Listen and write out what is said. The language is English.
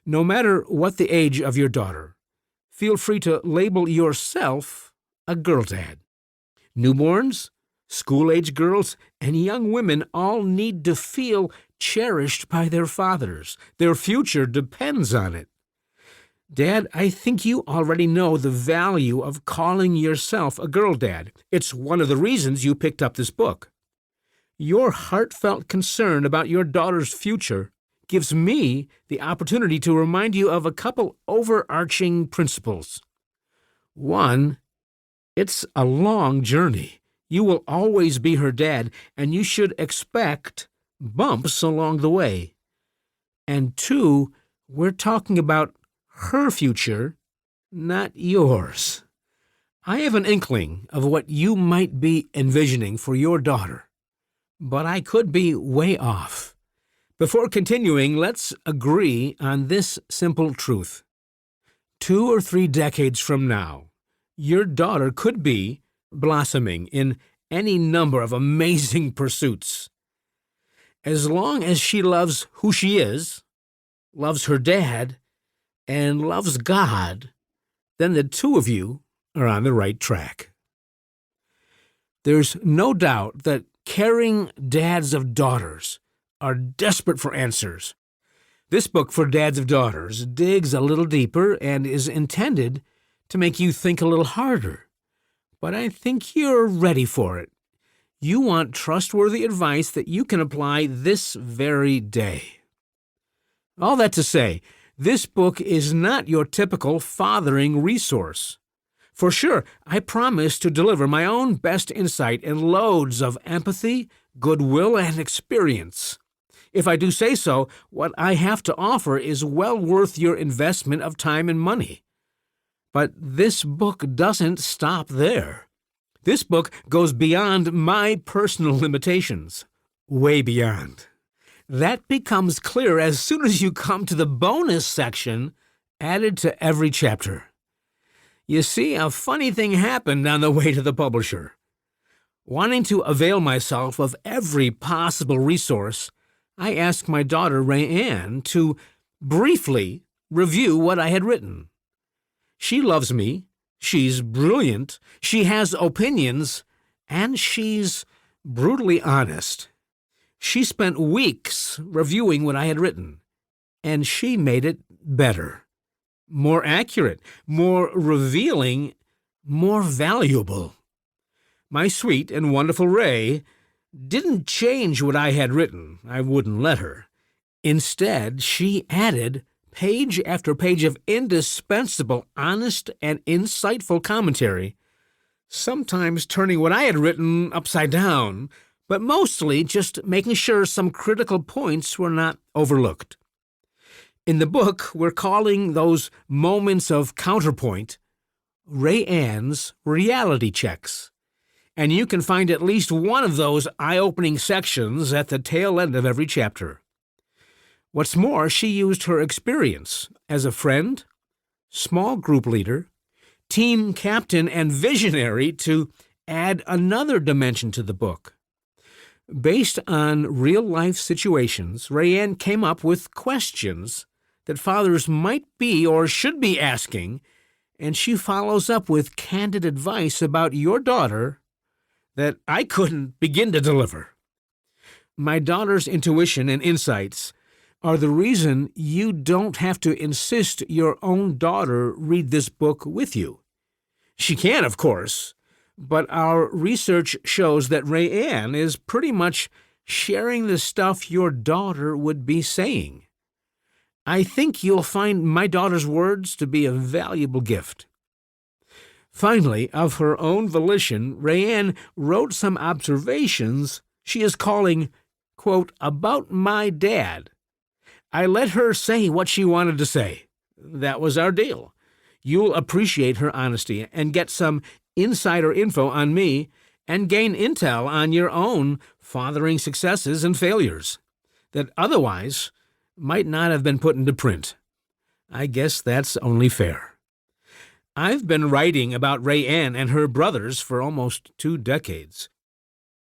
No matter what the age of your daughter, feel free to label yourself a GirlDad. Newborns, school-age girls, and young women all need to feel cherished by their fathers. Their future depends on it. Dad, I think you already know the value of calling yourself a GirlDad. It's one of the reasons you picked up this book. Your heartfelt concern about your daughter's future gives me the opportunity to remind you of a couple overarching principles. One, it's a long journey. You will always be her dad, and you should expect bumps along the way. And two, we're talking about her future, not yours. I have an inkling of what you might be envisioning for your daughter, but I could be way off. Before continuing, let's agree on this simple truth. 2 or 3 decades from now, your daughter could be blossoming in any number of amazing pursuits. As long as she loves who she is, loves her dad, and loves God, then the two of you are on the right track. There's no doubt that caring dads of daughters are desperate for answers. This book for dads of daughters digs a little deeper and is intended to make you think a little harder. But I think you're ready for it. You want trustworthy advice that you can apply this very day. All that to say, this book is not your typical fathering resource. For sure, I promise to deliver my own best insight and loads of empathy, goodwill, and experience. If I do say so, what I have to offer is well worth your investment of time and money. But this book doesn't stop there. This book goes beyond my personal limitations, way beyond. That becomes clear as soon as you come to the bonus section added to every chapter. You see, a funny thing happened on the way to the publisher. Wanting to avail myself of every possible resource, I asked my daughter Rae Anne to briefly review what I had written. She loves me, she's brilliant, she has opinions, and she's brutally honest. She spent weeks reviewing what I had written, and she made it better, more accurate, more revealing, more valuable. My sweet and wonderful Rae didn't change what I had written. I wouldn't let her. Instead, she added page after page of indispensable, honest, and insightful commentary, sometimes turning what I had written upside down, but mostly just making sure some critical points were not overlooked. In the book, we're calling those moments of counterpoint Rae Anne's reality checks. And you can find at least one of those eye-opening sections at the tail end of every chapter. What's more, she used her experience as a friend, small group leader, team captain, and visionary to add another dimension to the book. Based on real-life situations, Rae Anne came up with questions that fathers might be or should be asking, and she follows up with candid advice about your daughter that I couldn't begin to deliver. My daughter's intuition and insights are the reason you don't have to insist your own daughter read this book with you. She can, of course, but our research shows that Rae Anne is pretty much sharing the stuff your daughter would be saying. I think you'll find my daughter's words to be a valuable gift. Finally, of her own volition, Rae Anne wrote some observations she is calling, quote, about my dad. I let her say what she wanted to say. That was our deal. You'll appreciate her honesty and get some insider info on me and gain intel on your own fathering successes and failures that otherwise might not have been put into print. I guess that's only fair. I've been writing about Rae Anne and her brothers for almost 2 decades.